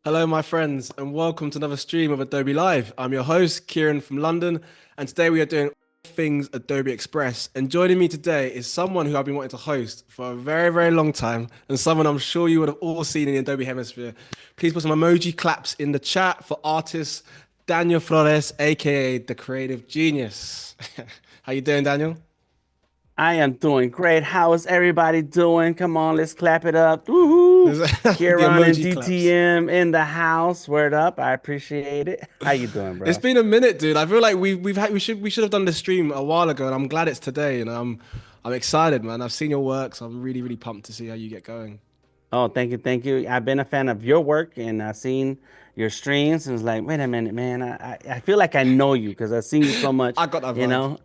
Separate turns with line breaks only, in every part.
Hello, my friends, and welcome to another stream of Adobe Live. I'm your host, Kieran from London, and today we are doing all things Adobe Express. And joining me today is someone who I've been wanting to host for a very, very long time, and someone I'm sure you would have all seen in the Adobe hemisphere. Please put some emoji claps in the chat for artist Daniel Flores, aka the Creative Genius. How you doing, Daniel?
I am doing great. How is everybody doing? Come on, let's clap it up. Woohoo!
The
Kieran and
emoji claps.
DTM in the house. Word up. I appreciate it. How you doing,
It's
bro?
been a minute, dude. I feel like we should have done this stream a while ago, and I'm glad it's today. And I'm excited, man. I've seen your work, so I'm really really pumped to see how you get going.
Oh, thank you, thank you. I've been a fan of your work and I've seen your streams and it's like, wait a minute, man. I feel like I know you because I've seen you so much,
I got that
you
vibe.
know?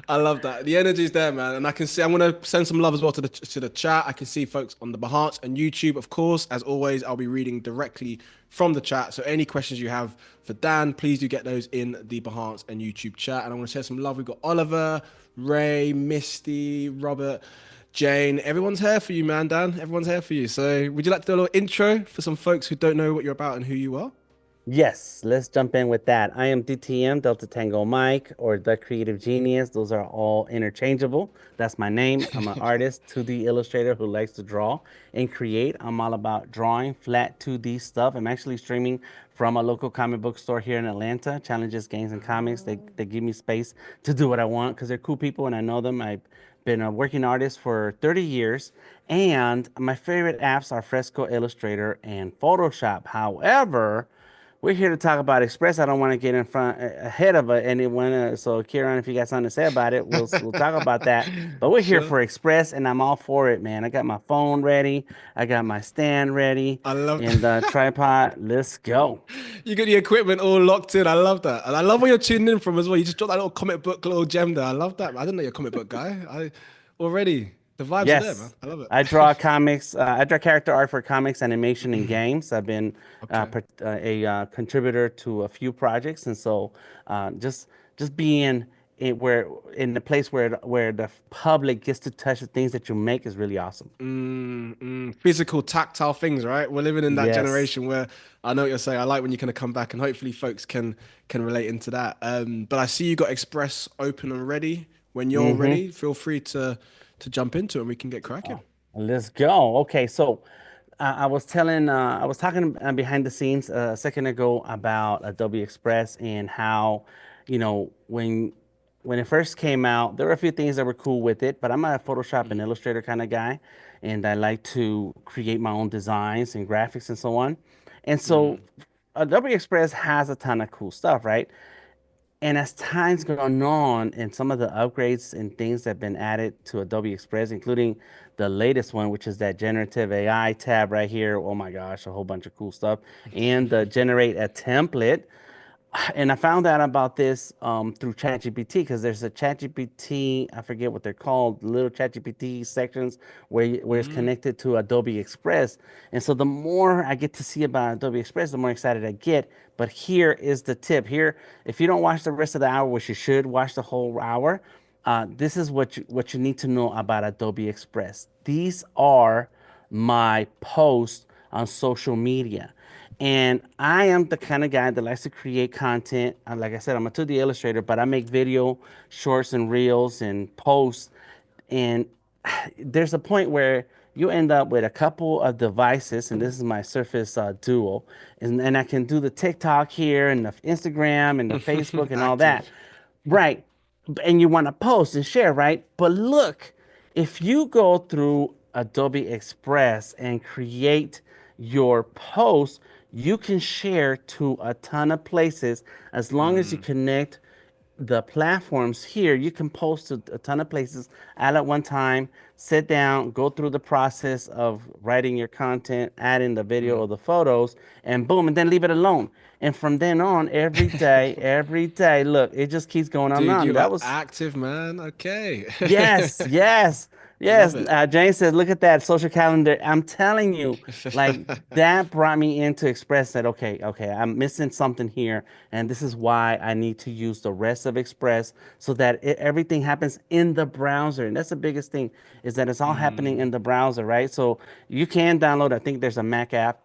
I love that. The energy's there, man. And I can see I'm gonna send some love as well to the chat. I can see folks on the Behance and YouTube, of course. As always, I'll be reading directly from the chat. So any questions you have for Dan, please do get those in the Behance and YouTube chat. And I want to share some love. We've got Oliver, Ray, Misty, Robert, Jane. Everyone's here for you, man, Dan. Everyone's here for you. So would you like to do a little intro for some folks who don't know what you're about and who you are?
Yes, let's jump in with that. I am DTM, Delta Tango Mike, or the Creative Genius. Those are all interchangeable. That's my name. I'm an artist, 2D illustrator who likes to draw and create. I'm all about drawing flat 2D stuff. I'm actually streaming from a local comic book store here in Atlanta, Challenges Games and Comics. They give me space to do what I want because they're cool people and I know them. I've been a working artist for 30 years, and my favorite apps are Fresco Illustrator and Photoshop. However, we're here to talk about Express. I don't want to get in front ahead of anyone. So, Kieran, if you got something to say about it, we'll talk about that. But we're here
Sure.
for Express, and I'm all for it, man. I got my phone ready, I got my stand ready,
I love
and the tripod. Let's go.
You got the equipment all locked in. I love that. And I love where you're tuning in from as well. You just dropped that little comic book little gem there. I love that. I didn't know you're a comic book guy. I already the vibes are there, man.
Yes,
I love
I
it.
draw comics. I draw character art for comics, animation, and games. I've been
Okay.
a contributor to a few projects, and so just being where in the place where the public gets to touch the things that you make is really awesome.
Physical, tactile things, right? We're living in that
Yes.
generation where I know what you're saying. I like when you kind of come back, and hopefully, folks can relate into that. But I see you got Express open and ready. When you're
Mm-hmm.
ready, feel free to jump into it, and we can get cracking.
Let's go. Okay, so I was talking behind the scenes a second ago about Adobe Express and how, when it first came out, there were a few things that were cool with it, but I'm a Photoshop and Illustrator kind of guy, and I like to create my own designs and graphics and so on. And so Adobe Express has a ton of cool stuff, right? And as time's gone on, and some of the upgrades and things that have been added to Adobe Express, including the latest one, which is that generative AI tab right here. Oh my gosh, a whole bunch of cool stuff. And the generate a template, and I found out about this through ChatGPT because there's a ChatGPT, I forget what they're called, little ChatGPT sections where it's
Mm.
connected to Adobe Express. And so the more I get to see about Adobe Express, the more excited I get. But here is the tip. Here, if you don't watch the rest of the hour, which you should watch the whole hour, this is what you need to know about Adobe Express. These are my posts on social media. And I am the kind of guy that likes to create content. Like I said, I'm a 2D illustrator, but I make video, shorts, and reels and posts. And there's a point where you end up with a couple of devices, and this is my Surface Duo, and I can do the TikTok here and the Instagram and the Facebook and all that.
Active.
Right. And you want to post and share, right? But look, if you go through Adobe Express and create your post, you can share to a ton of places as long as you connect the platforms here. You can post to a ton of places all at one time, sit down, go through the process of writing your content, adding the video or the photos, and boom, and then leave it alone. And from then on, every day, look, it just keeps going on and
Dude,
on.
you
That
are
was
active, man. Okay.
Yes, yes,
I
yes.
love it.
Jane says, look at that social calendar. I'm telling you, like that brought me in to express that, okay, I'm missing something here. And this is why I need to use the rest of Express so that everything happens in the browser. And that's the biggest thing is that it's all happening in the browser, right? So you can download, I think there's a Mac app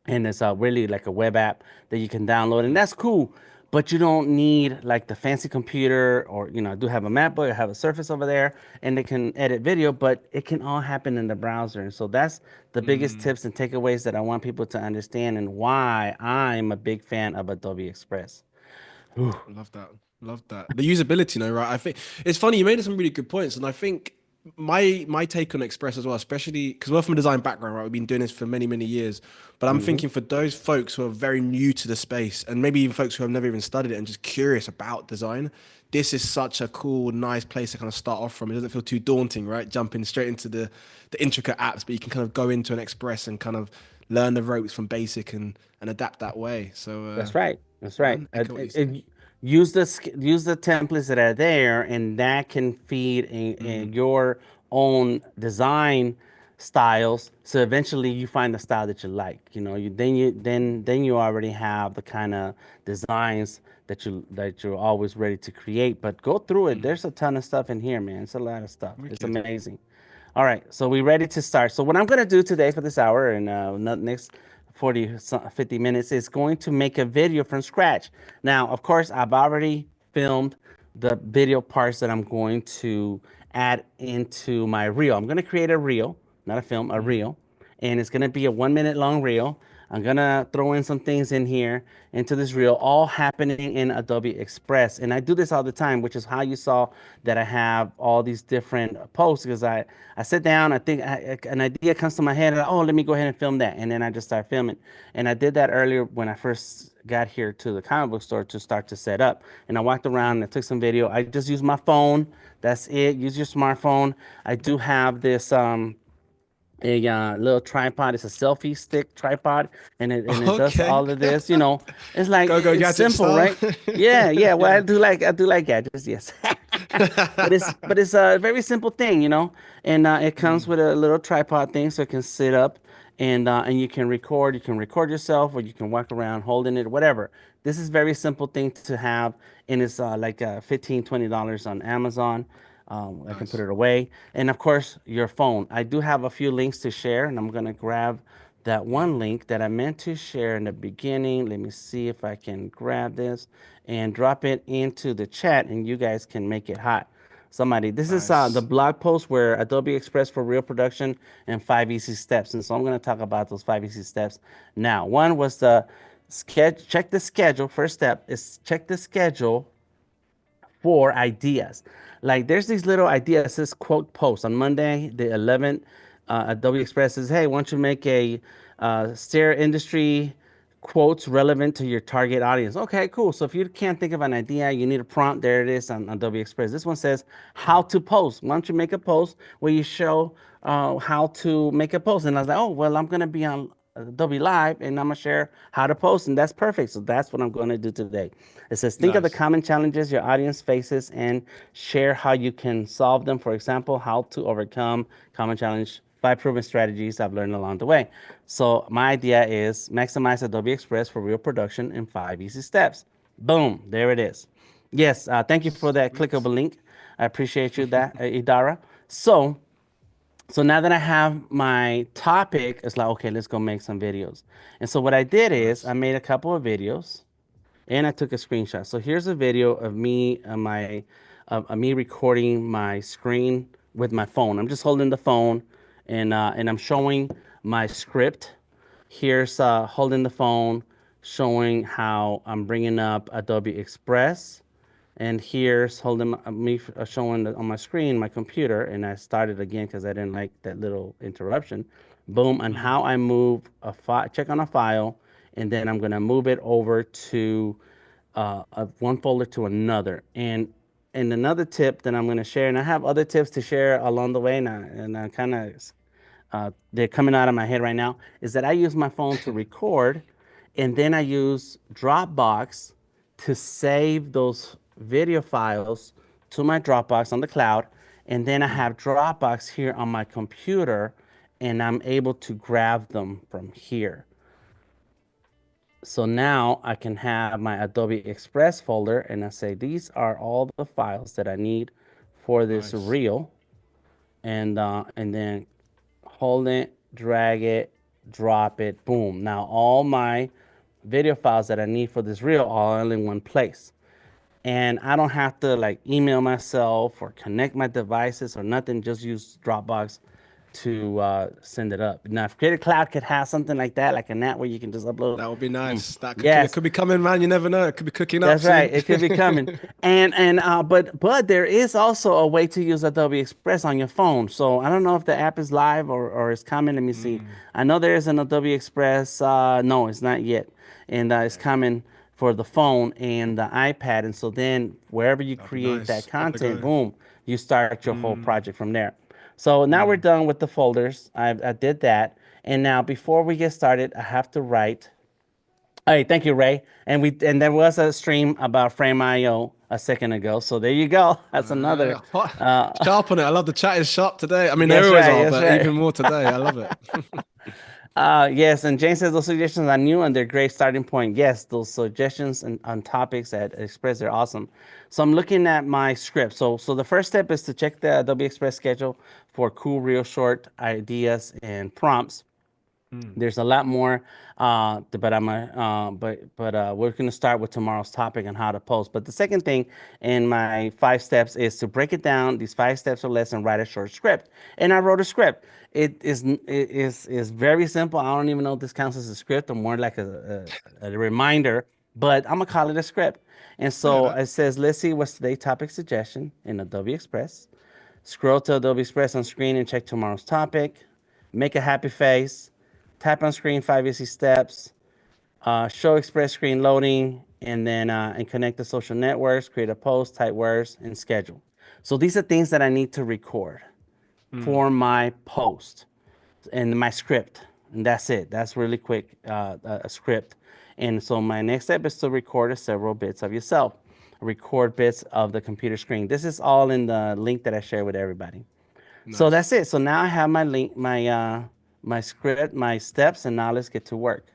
and it's really like a web app that you can download, and that's cool. But you don't need like the fancy computer, or I do have a MacBook, I have a Surface over there, and it can edit video, but it can all happen in the browser. And so that's the biggest
Mm.
tips and takeaways that I want people to understand, and why I'm a big fan of Adobe Express. Whew.
Love that. Love that. The usability, right? I think it's funny. You made some really good points, and I think my take on Express as well, especially because we're from a design background, right? We've been doing this for many, many years. But I'm
Hmm.
thinking for those folks who are very new to the space, and maybe even folks who have never even studied it and just curious about design, this is such a cool, nice place to kind of start off from. It doesn't feel too daunting, right? Jumping straight into the intricate apps, but you can kind of go into an Express and kind of learn the ropes from basic and adapt that way. So,
That's right. That's
yeah,
right.
man, echo what you said.
Use the templates that are there, and that can feed
Mm,
in your own design styles. So eventually, you find the style that you like. You already have the kind of designs that you're always ready to create. But go through it.
mm.
There's a ton of stuff in here, man. It's a lot of stuff. It's
Wicked.
amazing. All right, so we ready to start. So what I'm going to do today for this hour and next 50 minutes is going to make a video from scratch. Now, of course, I've already filmed the video parts that I'm going to add into my reel. I'm going to create a reel, not a film, a
Mm,
reel, and it's going to be a 1 minute long reel. I'm gonna throw in some things in here into this reel, all happening in Adobe Express. And I do this all the time, which is how you saw that I have all these different posts, because I sit down, an idea comes to my head, and oh, let me go ahead and film that. And then I just start filming. And I did that earlier when I first got here to the comic book store to start to set up. And I walked around and I took some video. I just used my phone. That's it. Use your smartphone. I do have this a little tripod. It's a selfie stick tripod, and it does
okay.
all of this. It's like
Go go
it's
gadget
simple,
style.
right? Yeah, yeah. Well,
Yeah.
I do like gadgets, yes. But it's a very simple thing, and it comes
Mm,
with a little tripod thing, so it can sit up, and you can record. You can record yourself, or you can walk around holding it, whatever. This is very simple thing to have, and it's like $15-20 on Amazon. I can put
nice.
it away. And of course, your phone. I do have a few links to share, and I'm going to grab that
Yeah.
one link that I meant to share in the beginning. Let me see if I can grab this and drop it into the chat, and you guys can make it hot. Somebody, this is the
Nice.
blog post where Adobe Express for real production and 5 easy steps. And so I'm going to talk about those 5 easy steps now. One was the check the schedule. First step is check the schedule for ideas. Like there's these little ideas. This quote post on Monday, the 11th. Adobe Express says, "Hey, why don't you make a stair industry quotes relevant to your target audience?" Okay, cool. So if you can't think of an idea, you need a prompt. There it is on Adobe Express. This one says, "How to post." Why don't you make a post where you show how to make a post? And I was like, "Oh, well, I'm gonna be on Adobe Live, and I'm gonna share how to post, and that's perfect." So that's what I'm gonna do today. It says, think of the
Nice.
common challenges your audience faces and share how you can solve them. For example, how to overcome common challenge, 5 proven strategies I've learned along the way. So my idea is maximize Adobe Express for real production in 5 easy steps. Boom, there it is. Yes, thank you for that
Sweet.
clickable link. I appreciate you that, Idara. So now that I have my topic, it's like, okay, let's go make some videos. And so what I did is I
Nice.
made a couple of videos, and I took a screenshot. So here's a video of me recording my screen with my phone. I'm just holding the phone, and I'm showing my script. Here's holding the phone, showing how I'm bringing up Adobe Express, and here's holding me showing on my screen my computer, and I started again because I didn't like that little interruption. Boom, and
Mm,
how I move a file, check on a file, and then I'm gonna move it over to one folder to another. And another tip that I'm gonna share, and I have other tips to share along the way, and I kind of they're coming out of my head right now, is that I use my phone to record, and then I use Dropbox to save those video files to my Dropbox on the cloud. And then I
mm.
have Dropbox here on my computer, and I'm able to grab them from here. So now I can have my Adobe Express folder, and I say, these are all the files that I need for this
Nice.
reel. And then hold it, drag it, drop it, boom. Now all my video files that I need for this reel are all in one place. And I don't have to like email myself or connect my devices or nothing. Just use Dropbox to send it up. Now, if Creative Cloud could have something like that, like an app where you can just upload,
That would be
boom.
nice. That could, it
Yes,
could be coming, man. You never know. It could be cooking up
that's right.
soon.
It could be coming. But there is also a way to use Adobe Express on your phone. So I don't know if the app is live or is coming. Let me see.
Mm,
I know there is an Adobe Express. No, it's not yet, and it's
okay.
coming for the phone and the iPad. And so then wherever you
That'd be
create that
nice. On the
content,
go.
boom, you start your whole
Mm,
project from there. So now we're
mm.
done with the folders. I did that, and now before we get started, I have to write. Hey, thank you, Ray. And there was a stream about Frame.io a second ago. So there you go. That's another.
Hot.
Uh,
Sharp on it. I love the chat is sharp today. I mean, they
yes,
always
right.
are,
Yes,
but
right.
even more today. I love it.
Yes, and Jane says those suggestions are new and they're great starting point. Yes, those suggestions and on topics that Express they're awesome. So I'm looking at my script. So the first step is to check the Adobe Express schedule for cool, real short ideas and prompts.
Mm,
There's a lot more, we're going to start with tomorrow's topic on how to post. But the second thing in my 5 steps is to break it down, these 5 steps or less, and write a short script. And I wrote a script. It is very simple. I don't even know if this counts as a script or more like a reminder, but I'm gonna call it a script. And
yeah,
so
that.
it says, let's see what's today's topic suggestion in Adobe Express. Scroll to Adobe Express on screen and check tomorrow's topic. Make a happy face. Tap on screen 5 easy steps. Show Express screen loading, and then and connect the social networks. Create a post, type words, and schedule. So these are things that I need to record
Mm,
for my post and my script, and that's it. That's really quick, a script. And so my next step is to record several bits of yourself. Record bits of the computer screen. This is all in the link that I share with everybody. So
nice.
that's it. So now I have my link, my script, my steps, and now let's get to work.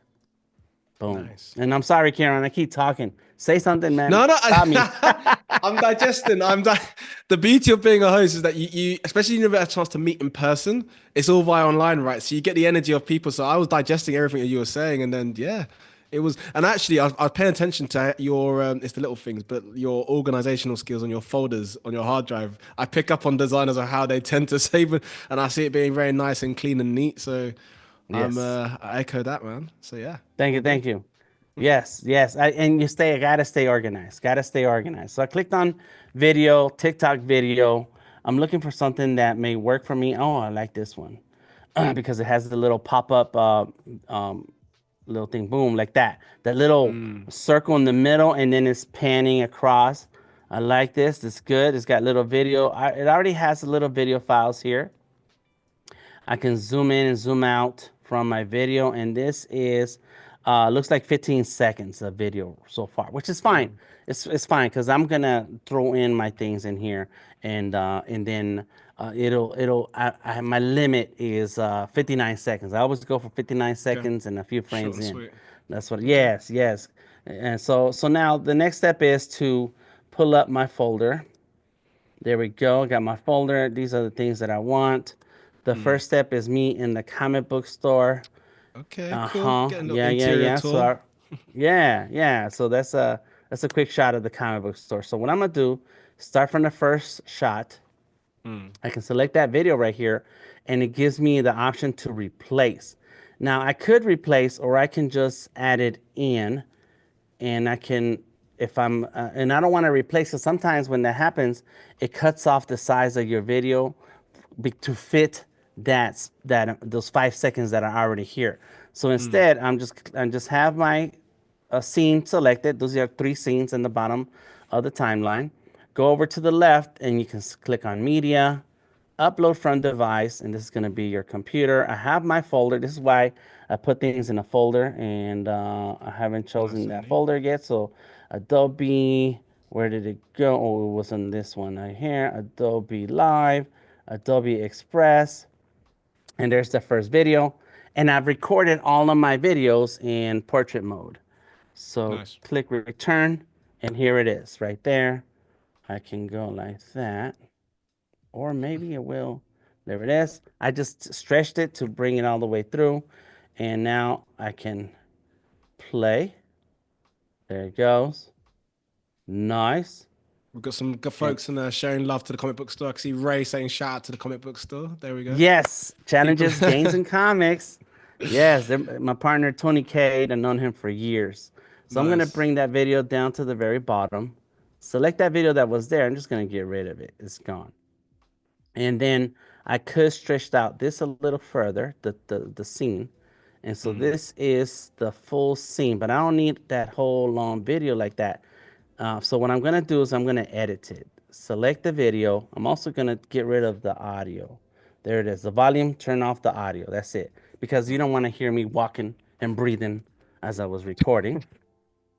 Boom.
Nice.
And I'm sorry, Karen, I keep talking. Say something, man.
No, no,
Stop me.
I'm digesting. The beauty of being a host is that especially when you never get a chance to meet in person, it's all via online, right? So you get the energy of people. So I was digesting everything that you were saying, and then yeah, it was. And actually, I was paying attention to your it's the little things, but your organizational skills on your folders on your hard drive. I pick up on designers of how they tend to save it, and I see it being very nice and clean and neat. So
Yes.
I echo that, man. So yeah,
Thank you.
all good.
Thank you. Yes. Yes. And I gotta stay organized. Gotta stay organized. So I clicked on video, TikTok video. I'm looking for something that may work for me. Oh, I like this one because it has the little pop up um, little thing, boom, like that. That little
Mm,
circle in the middle, and then it's panning across. I like this. It's good. It's got little video. It already has the little video files here. I can zoom in and zoom out from my video, and this is looks like 15 seconds of video so far, which is fine.
mm,
It's fine because I'm gonna throw in my things in here, and then my limit is 59 seconds. I always go for 59
okay.
seconds and a few
Short
frames
and
in.
sweet.
That's what.
Okay.
Yes, yes. And so now the next step is to pull up my folder. There we go. Got my folder. These are the things that I want. The
Mm.
first step is me in the comic book store.
Okay, cool.
Uh-huh.
Getting a little
Yeah, yeah,
interior
yeah. So
tour.
yeah. So that's a quick shot of the comic book store. So what I'm gonna do, start from the first shot.
Mm.
I can select that video right here, and it gives me the option to replace. Now I could replace, or I can just add it in, and I can, if I'm, and I don't want to replace it. Sometimes when that happens, it cuts off the size of your video to fit those 5 seconds that are already here. So
Mm.
instead, I'm just have my scene selected. Those are 3 scenes in the bottom of the timeline. Go over to the left, and you can click on media, upload from device, and this is going to be your computer. I have my folder. This is why I put things in a folder, and I haven't
Nice
chosen
and
that
neat.
folder yet. So Adobe, where did it go? Oh, it was in this one right here. Adobe Live, Adobe Express, and there's the first video. And I've recorded all of my videos in portrait mode. So
Nice.
click return, and here it is right there. I can go like that, or maybe it will. There it is. I just stretched it to bring it all the way through, And now I can play. There it goes. Nice.
We've got some good
And
folks in there showing love to the comic book store. I can see Ray saying shout out to the comic book store. There we go.
yes,
Keep
challenges,
them.
gains, and comics. Yes, my partner Tony K. I've known him for years. So I'm gonna
Nice.
bring that video down to the very bottom. Select that video that was there. I'm just gonna get rid of it. It's gone. And then I could stretch out this a little further, the scene. And so
Mm,
this is the full scene, but I don't need that whole long video like that. So what I'm gonna do is I'm gonna edit it. Select the video. I'm also gonna get rid of the audio. There it is. The volume, turn off the audio. That's it. Because you don't wanna hear me walking and breathing as I was recording.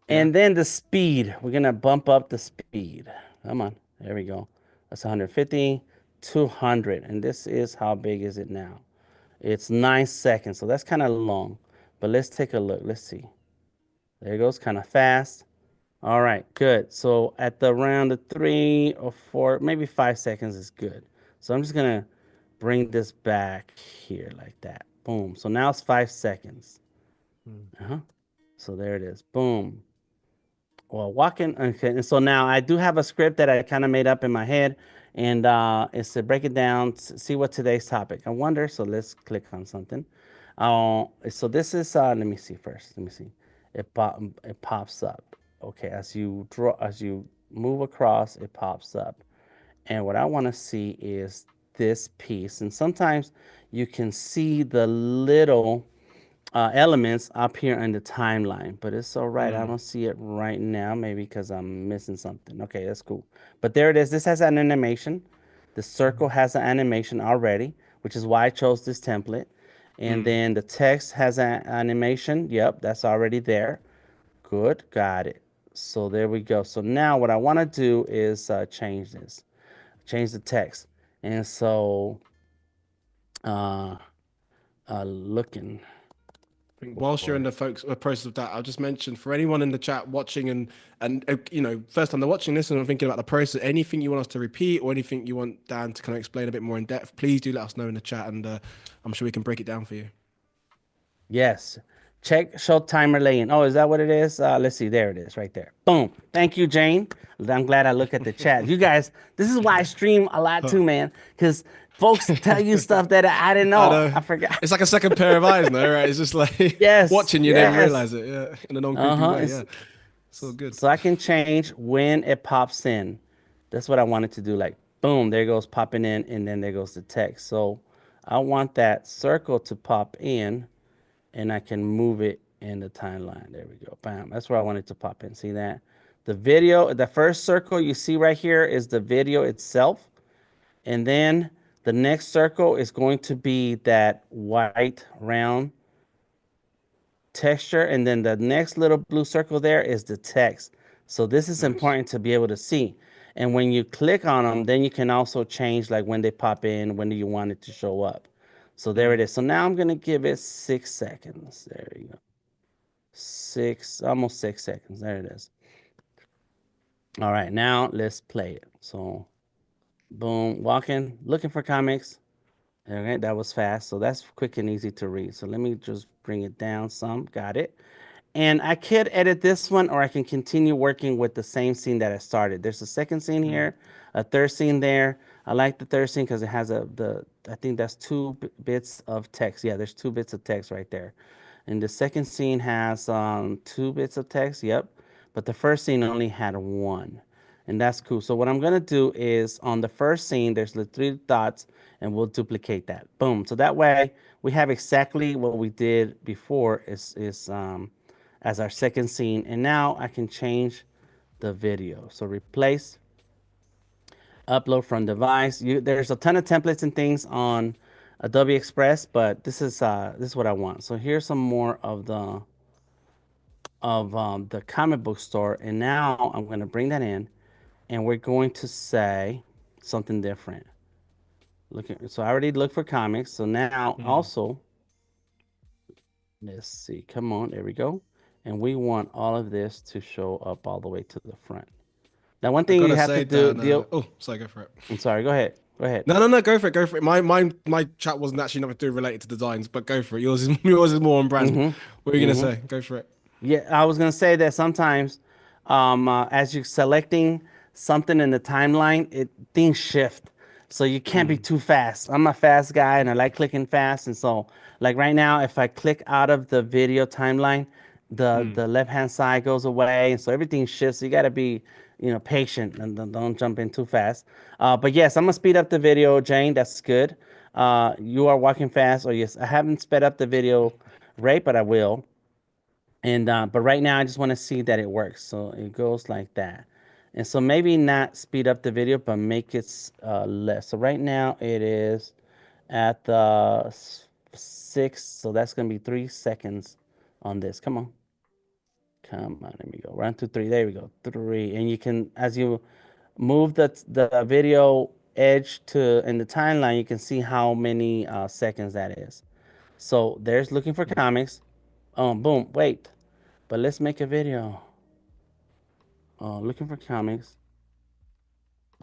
yeah.
And then the speed, we're gonna bump up the speed. Come on, there we go. That's 150, 200, and this is how big is it now? It's 9 seconds, so that's kind of long. But let's take a look. Let's see. There it goes, kind of fast. All right, good. So at the around the 3 or 4, maybe 5 seconds is good. So I'm just gonna bring this back here like that. Boom. So now it's 5 seconds.
Mm.
Uh-huh. So there it is. Boom. Well, walking. Okay, and so now I do have a script that I kind of made up in my head, and it's to break it down, see what today's topic. I wonder. So let's click on something. So this is. Let me see first. Let me see. It pops up. Okay, as you move across, it pops up. And what I want to see is this piece. And sometimes you can see the little elements up here in the timeline, but it's all right. I
Mm,
don't see it right now, maybe because I'm missing something. Okay, that's cool. But there it is. This has an animation. The circle has an animation already, which is why I chose this template. And
mm.
then the text has an animation. Yep, that's already there. Good, got it. So there we go. So now what I want to do is change this, change the text. And so uh, looking
I think whilst you're in
for,
the folks process of that, I'll just mention for anyone in the chat watching and you know, first time they're watching this and I'm thinking about the process, anything you want us to repeat or anything you want Dan to kind of explain a bit more in depth, please do let us know in the chat and I'm sure we can break it down for you.
yes. Check show timer lane. Oh, is that what it is? Let's see. There it is right there. Boom. Thank you, Jane. I'm glad I look at the chat. You guys, this is why I stream a lot
Huh.
too, man. Because folks tell you stuff that I didn't
I
know.
know.
I forgot.
It's like a second pair of eyes, no, right? It's just like
Yes.
watching you don't
Yes.
realize it, yeah, in a non-creepy
Uh-huh.
way, yeah. It's all good.
So I can change when it pops in. That's what I wanted to do. Like, boom, there goes popping in, and then there goes the text. So I want that circle to pop in, and I can move it in the timeline. There we go. Bam. That's where I want it to pop in. See that? The video, the first circle you see right here is the video itself. And then the next circle is going to be that white round texture. And then the next little blue circle there is the text. So this is
Nice.
important to be able to see. And when you click on them, then you can also change like when they pop in, when do you want it to show up. So there it
Mm.
is. So now I'm going to give it 6 seconds. There you go. Almost 6 seconds. There it is. All right, now let's play it. So boom, walking, looking for comics. All right, that was fast. So that's quick and easy to read. So let me just bring it down some. Got it. And I could edit this one or I can continue working with the same scene that I started. There's a second scene
Mm.
here, a third scene there. I like the third scene because it has I think that's two bits of text. Yeah, there's 2 bits of text right there. And the second scene has 2 bits of text. Yep. But the first scene only had one. And that's cool. So what I'm going to do is on the first scene, there's the 3 dots and we'll duplicate that. Boom. So that way we have exactly what we did before is as our second scene. And now I can change the video. So replace, upload from device. There's a ton of templates and things on Adobe Express, but this is what I want. So here's some more of the comic book store. And now I'm going to bring that in and we're going to say something different. So I already looked for comics. So now
Mm.
also, let's see. Come on, there we go. And we want all of this to show up all the way to the front. Now, one
I
thing you
gotta
have to
say, Dan,
deal.
oh, sorry, go for it.
I'm sorry. Go ahead. Go ahead.
No, go for it, go for it. My chat wasn't actually nothing to do related to designs, but go for it. Yours is yours is more on brand.
Mm-hmm.
What are you gonna
Mm-hmm.
say? Go for it.
Yeah, I was gonna say that sometimes, as you're selecting something in the timeline, things shift, so you can't be
Mm,
too fast. I'm a fast guy, and I like clicking fast, and so like right now, if I click out of the video timeline,
mm.
the left hand side goes away, and so everything shifts. So you got to be, patient and don't jump in too fast. But yes, I'm gonna speed up the video, Jane. That's good. You are walking fast, or yes, I haven't sped up the video rate, but I will. And but right now I just want to see that it works. So it goes like that. And so maybe not speed up the video, but make it less. So right now it is at the 6. So that's going to be 3 seconds on this. Come on. Come on. Let me go. 1, 2, 3. There we go. 3. And you can, as you move the video edge to in the timeline, you can see how many seconds that is. So there's looking for comics. Boom. Wait. But let's make a video. Looking for comics.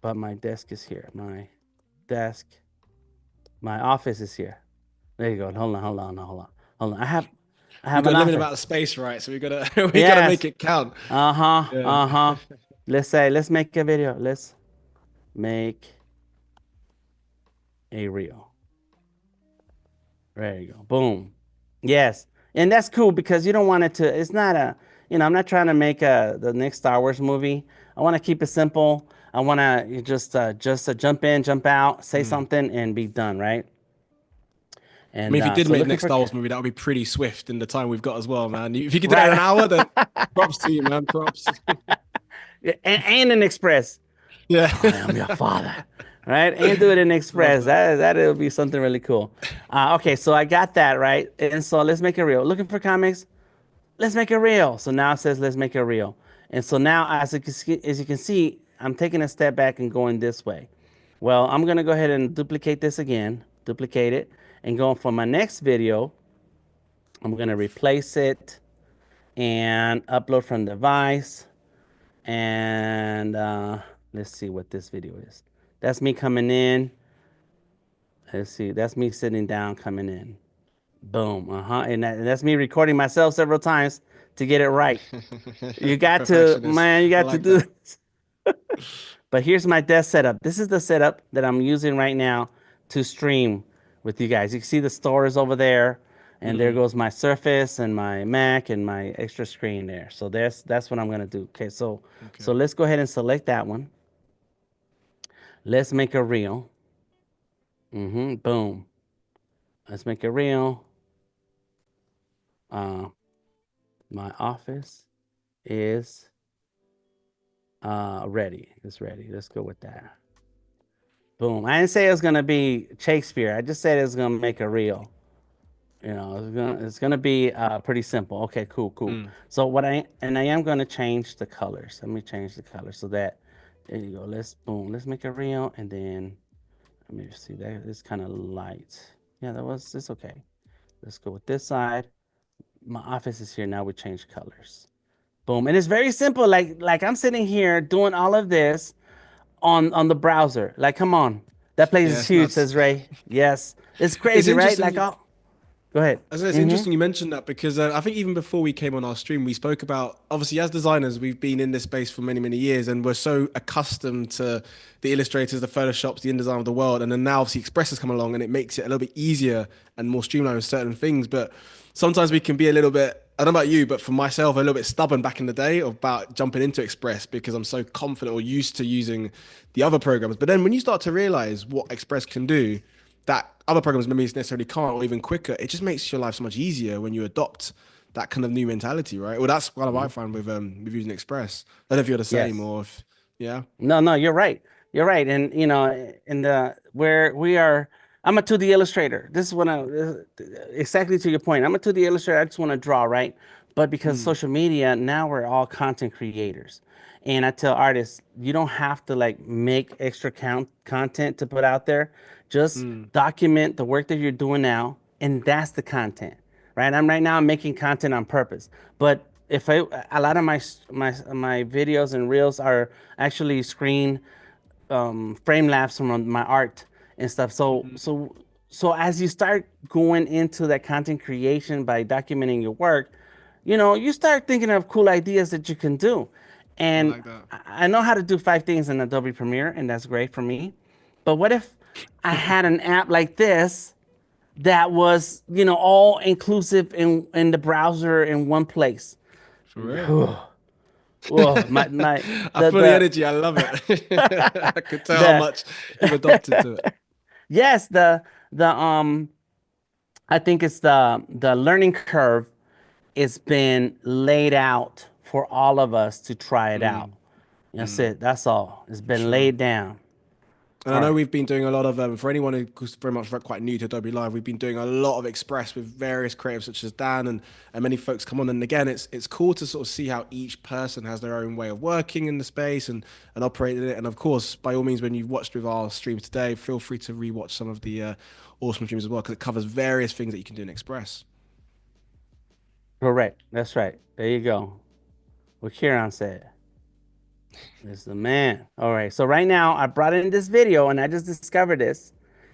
But my desk is here. My desk. My office is here. There you go. Hold on. I
We've
have
got
an
a limited
office.
amount of space, right? So we gotta we gotta make
Yes.
it count.
Uh-huh.
Yeah.
Uh-huh. Let's make a video. Let's make a reel. There you go. Boom. Yes. And that's cool because you don't want it to, it's not I'm not trying to make the next Star Wars movie. I want to keep it simple. I want to just jump in, jump out, say
Mm.
something, and be done, right?
I mean,
And
if you did
so
make the
looking
next
for,
Star Wars movie, that would be pretty swift in the time we've got as well, man. If you could do that in an
right,
hour, then props to you, man. Props.
and an Express.
Yeah.
I am your father, right? And do it in
Love
Express.
that.
That'll be something really cool. Okay, so I got that right, and so let's make it real. Looking for comics. Let's make it real. So now it says let's make it real. And so now as you can see, I'm taking a step back and going this way. Well, I'm gonna go ahead and duplicate this again, duplicate it, and go for my next video. I'm gonna replace it and upload from device. And let's see what this video is. That's me coming in. Let's see, that's me sitting down coming in. Boom. And that's me recording myself several times to get it right. You got to,
Perfectionist.
man, you
I
got to
like
do
that.
this. But here's my desk setup. This is the setup that I'm using right now to stream with you guys. You can see the stores over there, and there
Mm,
goes my Surface and my Mac and my extra screen there. So that's what I'm gonna do. Okay, so
okay.
let's go ahead and select that one. Let's make a reel. Boom. Let's make a reel. Uh, my office is ready. It's ready. Let's go with that. Boom. I didn't say it was gonna be Shakespeare. I just said it was gonna make a reel. It's gonna be pretty simple. Okay, cool.
Mm.
So I am gonna change the colors. Let me change the color so that there you go. Let's make a reel, and then let me see that it's kind of light. Yeah, it's okay. Let's go with this side. My office is here now. We change colors. Boom. And it's very simple. Like I'm sitting here doing all of this on the browser. Like, come on. That place
Yeah,
is
it's
huge,
nuts.
says Ray. Yes. It's
It's
crazy, right? Like,
interesting.
oh, go ahead.
I say it's
Mm-hmm.
interesting you mentioned that because I think even before we came on our stream, we spoke about obviously as designers, we've been in this space for many, many years and we're so accustomed to the illustrators, the Photoshops, the InDesign of the world. And then now obviously Express has come along and it makes it a little bit easier and more streamlined with certain things. But sometimes we can be a little bit, I don't know about you, but for myself, a little bit stubborn back in the day about jumping into Express because I'm so confident or used to using the other programs. But then when you start to realize what Express can do, that other programs maybe necessarily can't, or even quicker. It just makes your life so much easier when you adopt that kind of new mentality, right? Well, that's what I
Mm-hmm.
find with using Express. I don't know if you're the same
Yes.
or if yeah.
No, you're right. You're right. And in the where we are, I'm a 2D illustrator. This is what exactly to your point. I'm a 2D illustrator. I just want to draw, right? But because
Mm,
social media, now we're all content creators. And I tell artists, you don't have to like make extra content to put out there. Just
mm,
document the work that you're doing now, and that's the content, right? I'm making content on purpose. But a lot of my videos and reels are actually screen frame lapse from my art and stuff.
Mhm.
So as you start going into that content creation by documenting your work, you know, you start thinking of cool ideas that you can do.
I
And
like that.
I know how to do 5 things in Adobe Premiere, and that's great for me. But what if I had an app like this that was, you know, all inclusive in the browser in one place?
For real.
Oh, my
I feel the
the
energy. I love it. I could tell how
the
much you've adopted to it.
yes, the I think it's the learning curve. It's been laid out for all of us to try it out.
Mm,
That's
mm,
it. That's all. It's
for
been
sure.
laid down.
And I
All
know
right.
we've been doing a lot of for anyone who's very much quite new to Adobe Live, we've been doing a lot of Express with various creatives such as Dan and many folks come on. And again, it's cool to sort of see how each person has their own way of working in the space and operating it. And of course, by all means, when you've watched with our streams today, feel free to rewatch some of the awesome streams as well because it covers various things that you can do in Express.
Correct. That's right. There you go. What Kieran said. Is the man. All right. So right now I brought in this video and I just discovered this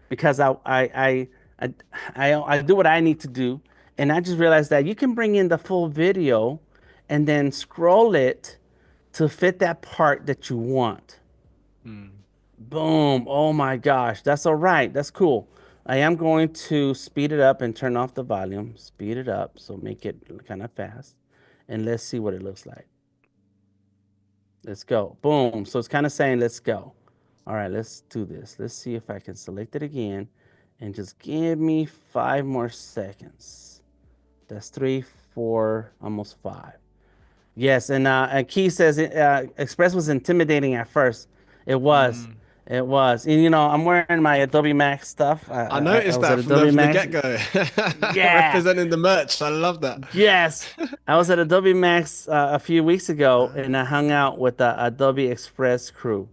because I, I do what I need to do. And I just realized that you can bring in the full video and then scroll it to fit that part that you want.
Mm.
Boom. Oh my gosh. That's all right. That's cool. I am going to speed it up and turn off the volume. Speed it up. So make it kind of fast. And let's see what it looks like. Let's go. Boom. So it's kind of saying, let's go. All right, let's do this. Let's see if I can select it again and just give me 5 more seconds. That's 3, 4, almost 5. Yes, and Key says Express was intimidating at first. It was.
Mm.
It was. And you know, I'm wearing my Adobe Max stuff.
I
I
noticed
was at
that from the
Adobe
from the
Max.
get-go.
Yeah.
Representing the merch. I love that.
Yes. I was at Adobe Max a few weeks ago and I hung
Nice.
out with the Adobe Express crew.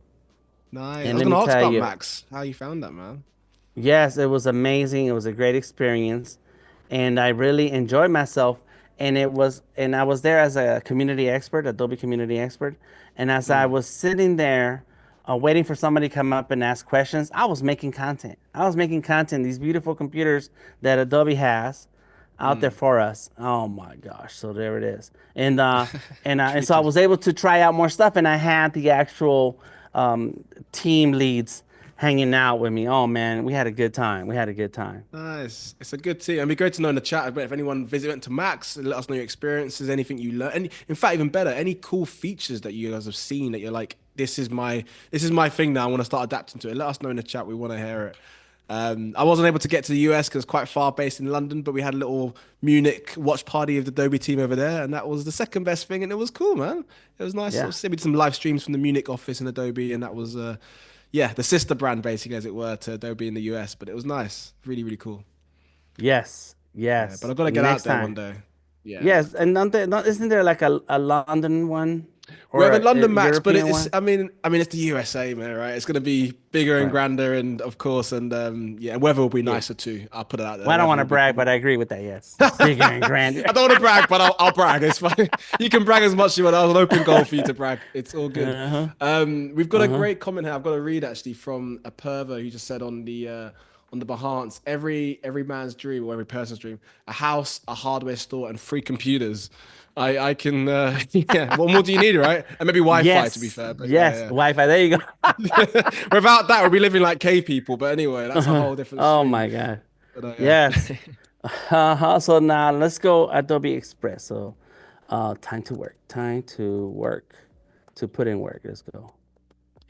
Nice. I
And
was
let me
gonna ask
tell
about
you,
Max. How you found that, man?
yes, it was amazing. It was a great experience, and I really enjoyed myself. And I was there as a community expert, Adobe community expert. And as I
Mm.
was sitting there, waiting for somebody to come up and ask questions, I was making content. I was making content. These beautiful computers that Adobe has out there
Mm.
for us. Oh my gosh! So there it is. And so I
Features.
was able to try out more stuff, and I had the actual team leads hanging out with me. Oh man, we had a good time. We had a good time.
Nice. It's a good team. And it'd be great to know in the chat if anyone went to Max, let us know your experiences, anything you learned. And in fact, even better, any cool features that you guys have seen that you're like, this is my thing now. I want to start adapting to it. Let us know in the chat. We want to hear it. I wasn't able to get to the US because it's quite far based in London, but we had a little Munich watch party of the Adobe team over there, and that was the second best thing, and it was cool, man. It was nice.
Yeah.
Sort of, we did some live streams from the Munich office in Adobe, and that was yeah, the sister brand basically, as it were, to Adobe in the US. But it was nice, really, really cool.
Yes.
Yeah, but
Yes.
I've got to get out
Next
there one
time.
day. Yeah,
Yes.
next
And
time.
isn't there like a London one
We
or
have a
a
London Max, but
European
it's
one?
I mean it's the USA, man, right? It's gonna be bigger and
Right.
grander, and of course, and yeah, weather will be
Yeah.
nicer too. I'll put it out there. The
Well, I don't
weather
want to
will be
brag, but I agree with that. Yes. It's bigger and grander.
I don't want to brag, but I'll brag. It's fine. You can brag as much as you want. That was an open goal for you to brag. It's all good.
Uh-huh.
We've got a
Uh-huh.
great comment here. I've got to read actually from a pervo who just said on the Behance, every man's dream or every person's dream, a house, a hardware store, and free computers. I can yeah. What more do you need, right? And maybe Wi-Fi to be
Yes.
fair. But
Yes.
yeah,
Wi-Fi. There you go.
yeah. Without that, we'd be living like cave people. But anyway, that's a
Uh-huh.
whole different
Oh
stream.
my God.
But
Yes.
yeah.
Uh-huh. So now let's go Adobe Express. So time to work. Time to work. To put in work. Let's go.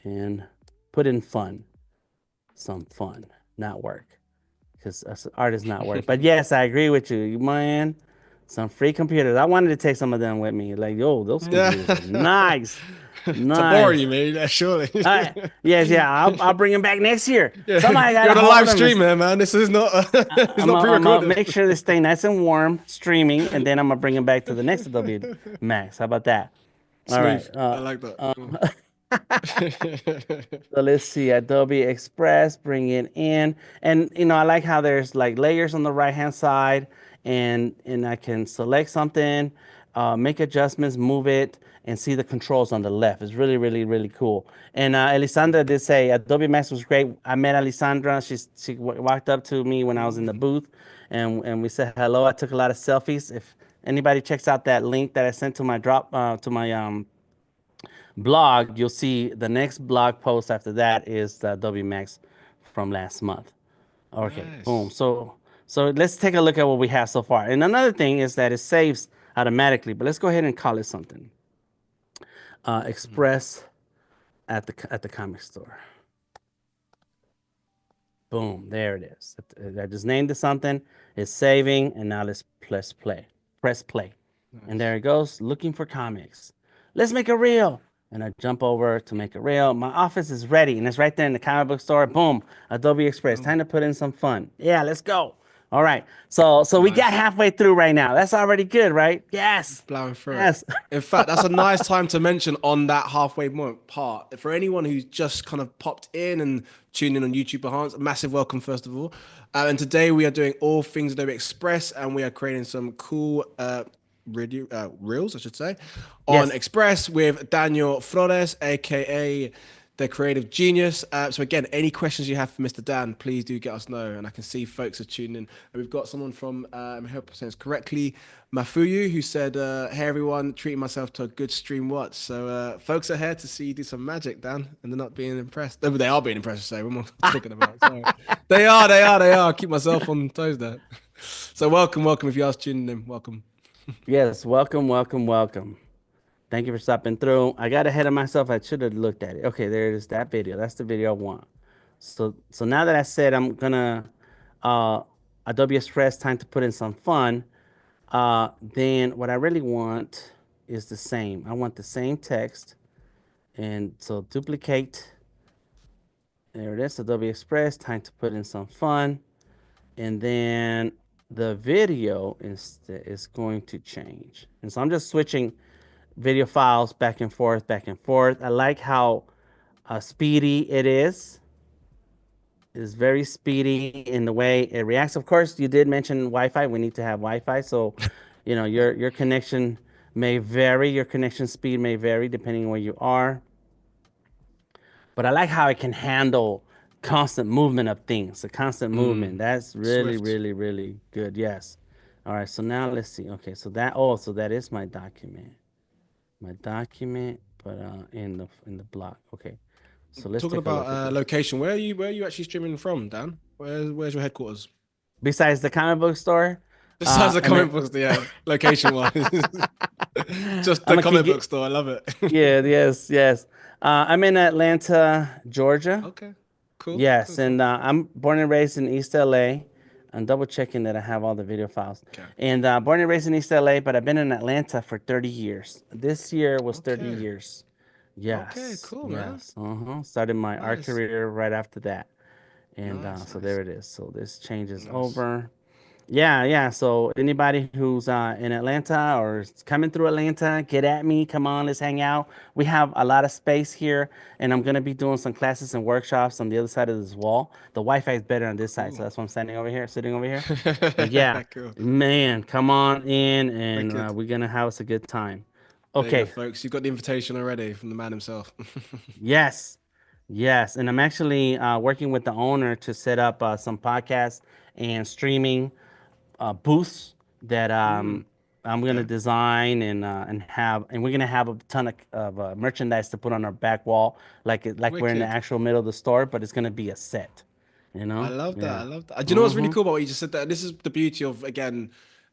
And put in fun. Some fun, not work. Because art is not work. But yes, I agree with you, man. Some free computers. I wanted to take some of them with me. Like, yo, those
Yeah.
computers are nice,
To bore
nice.
you, man. Yeah, surely.
All right. Yes, yeah. I'll bring them back next year.
Yeah,
Somebody got
you're
to
on a
hold
live
them.
stream here, man. This is not it's not
I'm gonna
pre-recorded.
make sure they stay nice and warm, streaming, and then I'm gonna bring them back to the next Adobe Max. How about that? All right.
Smooth. I like that. Cool.
So let's see, Adobe Express, bring it in. And you know, I like how there's like layers on the right hand side and I can select something. make adjustments, move it, and see the controls on the left. It's really, really, really cool. And Elisandra did say Adobe Max was great. I met Elisandra. She walked up to me when I was in the booth, and we said hello. I took a lot of selfies. If anybody checks out that link that I sent to my blog, you'll see the next blog post after that is the Adobe Max from last month. Okay, boom.
Nice.
So let's take a look at what we have so far. And another thing is that it saves automatically, but let's go ahead and call it something.
Mhm.
Express at the comic store. Boom, there it is. I just named it something. It's saving, and now let's press play. Press play. And there
Nice.
it goes, looking for comics. Let's make a reel. And I jump over to make a reel. My office is ready, and it's right there in the comic book store. Boom, Adobe Express.
Boom.
Time to put in some fun. Yeah, let's go. All right. So we got
Nice.
halfway through right now. That's already good, right? Yes.
Plowing through it.
Yes.
In fact, that's a nice time to mention on that halfway point part. For anyone who's just kind of popped in and tuned in on YouTube Enhanced, a massive welcome, first of all. And today we are doing all things Adobe Express, and we are creating some cool reels, I should say, on
Yes.
Express with Daniel Flores, aka the creative genius. So again, any questions you have for Mr. Dan, please do get us know. And I can see folks are tuning in. And we've got someone from, I hope I pronounced correctly, Mafuyu, who said, "Hey everyone, treating myself to a good stream watch." So folks are here to see you do some magic, Dan, and they're not being impressed. They are being impressed. So what am I talking about? Sorry. They are. Keep myself on toes there. So welcome. If you are tuning in, welcome.
Yes. Welcome, welcome, welcome. Thank you for stopping through. I got ahead of myself. I should have looked at it. Okay, there it is. That video. That's the video I want. So now that I said I'm gonna uh, Adobe Express time to put in some fun, then what I really want is the same. I want the same text, and so duplicate. There it is. Adobe Express time to put in some fun, and then the video is going to change. And so I'm just switching video files back and forth, back and forth. I like how speedy it is. It's very speedy in the way it reacts. Of course, you did mention Wi-Fi. We need to have Wi-Fi, so
Yeah.
your connection may vary. Your connection speed may vary depending on where you are. But I like how it can handle constant movement of things. The constant movement.
Mm.
That's really,
Swift.
really, really good. Yes. All right. So now let's see. Okay. So that is my document. My document, but in the block. Okay. So let's
Talking
take a
about
look at this.
location, where are you actually streaming from, Dan? Where's your headquarters?
Besides the comic book store,
Besides the
I'm
comic
at
books, yeah, location wise. Just
I'm
the
gonna keep
comic
get
book store. I love it.
yeah, yes, yes. I'm in Atlanta, Georgia.
Okay. Cool. Cool.
Yes,
Cool.
and I'm born and raised in East LA. I'm double checking that I have all the video files.
Okay.
And born and raised in East LA, but I've been in Atlanta for 30 years. This year was 30
Okay.
years.
Okay.
Yes,
Cool, man.
yes. Started my art
Nice.
career right after that. And
Nice.
so
Nice.
there it is. So this changes
Nice.
over. Yeah, yeah. So anybody who's in Atlanta or is coming through Atlanta, get at me. Come on, let's hang out. We have a lot of space here, and I'm gonna be doing some classes and workshops on the other side of this wall. The Wi-Fi is better on this side, so
Cool.
that's why I'm standing over here, sitting over here. But yeah,
Cool.
man, come on in, and
Wicked.
we're gonna have us a good time.
There you go,
Okay.
folks. You've got the invitation already from the man himself.
Yes, yes, and I'm actually working with the owner to set up some podcasts and streaming booths that
Mm.
I'm gonna
Okay.
design and we're gonna have a ton of merchandise to put on our back wall, like we're in the
Wicked.
actual middle of the store, but it's gonna be a set, you
I
know?
love that. I
Yeah.
love that. Do you know what's really
Mm-hmm.
cool about what you just said there? This is the beauty of, again,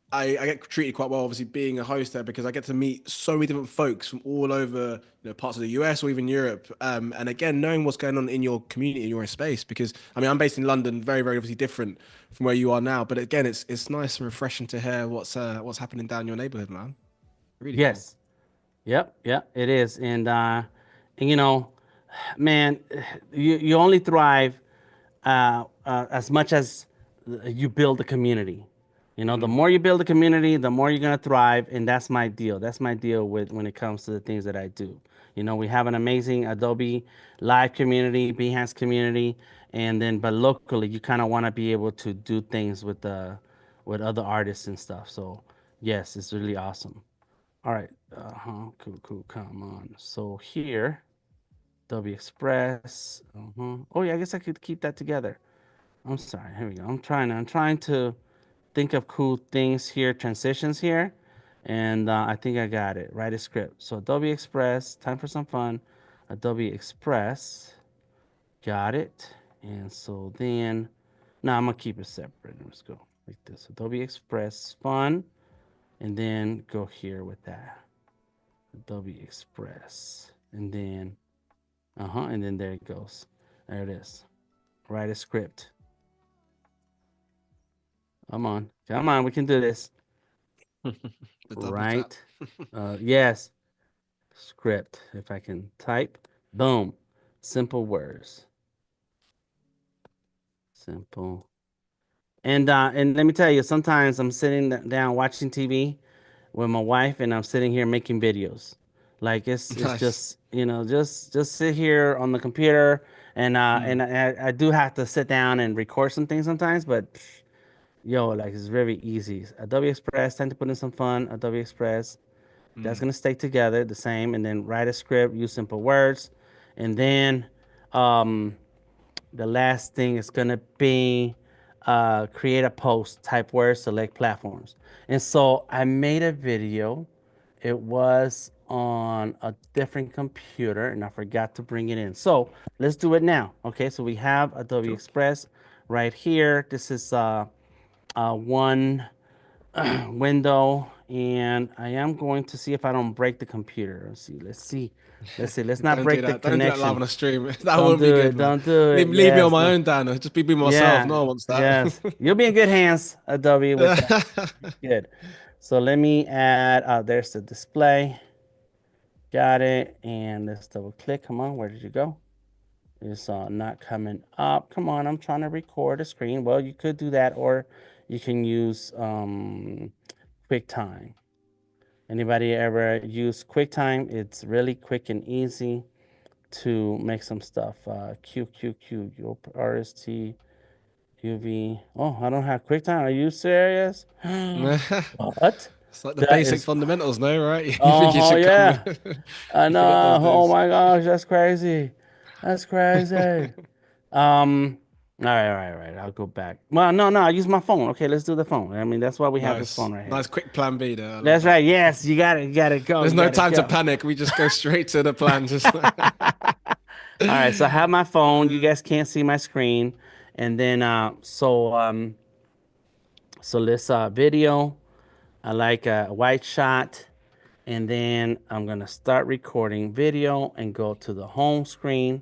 I get treated quite well, obviously, being a host there because I get to meet so many different folks from all over, parts of the US or even Europe. And again, knowing what's going on in your community, in your space, because I mean, I'm based in London, very, very obviously different from where you are now. But again, it's nice and refreshing to hear what's happening down your neighborhood, man. Really cool.
Yes. Yep. Yep. It is, and man, you only thrive as much as you build a community. The
Mm,
more you build a community, the more you're gonna thrive, and that's my deal. That's my deal with when it comes to the things that I do. We have an amazing Adobe Live community, Behance community, and then but locally, you kind of want to be able to do things with other artists and stuff. So yes, it's really awesome. All right. Cool. Come on. So here, Adobe Express. Oh yeah, I guess I could keep that together. I'm sorry. Here we go. I'm trying to think of cool things here, transitions here, and I think I got it. Write a script. So Adobe Express. Time for some fun. Adobe Express. Got it. And so then, now I'm gonna keep it separate. Let's go like this. Adobe Express fun, and then go here with that. Adobe Express, and then and then there it goes. There it is. Write a script. Come on, we can do this.
The double tap.
Right? Yes. Script. If I can type, boom. Simple words. Simple. And let me tell you, sometimes I'm sitting down watching TV with my wife, and I'm sitting here making videos. Like it's
Nice.
just just sit here on the computer, and I do have to sit down and record some things sometimes, but yo, like it's very easy. Adobe Express, time to put in some fun. Adobe Express, that's gonna stay together the same, and then write a script, use simple words, and then um, the last thing is gonna be create a post, type words, select platforms. And so I made a video. It was on a different computer and I forgot to bring it in. So let's do it now. Okay, so we have Adobe
Cool.
Express right here. This is one window, and I am going to see if I don't break the computer. Let's see. Let's not
Don't do
break the
that. Don't do that live
connection.
on a stream. That
Don't
wouldn't be
do
good,
it.
man.
Don't do it.
Leave me on
Yes.
my
No.
own, Dan. Just be myself. No
Yeah.
one wants
Yes.
that.
You'll be in good hands, Adobe, with that. Good. So let me add, there's the display. Got it. And let's double click. Come on. Where did you go? It's not coming up. Come on. I'm trying to record a screen. Well, you could do that, or you can use QuickTime. Anybody ever use QuickTime? It's really quick and easy to make some stuff. RST UV. Oh, I don't have QuickTime. Are you serious? What?
It's like the
That
basic
is.
fundamentals, no, right? You think you
Oh
should come in.
yeah. I
You forget
know.
those
Oh
days.
my gosh, that's crazy. That's crazy. All right. I'll go back. Well, no. I use my phone. Okay, let's do the phone. I mean, that's why we have this
Nice.
phone right here.
Nice quick plan B there. I love
That's
that.
right. Yes, you got it. You got to go.
There's
You
no
got to
time to
go.
panic. We just go straight to the plan. Just
All right, so I have my phone. You guys can't see my screen, and then so let's video. I like a white shot, and then I'm gonna start recording video and go to the home screen.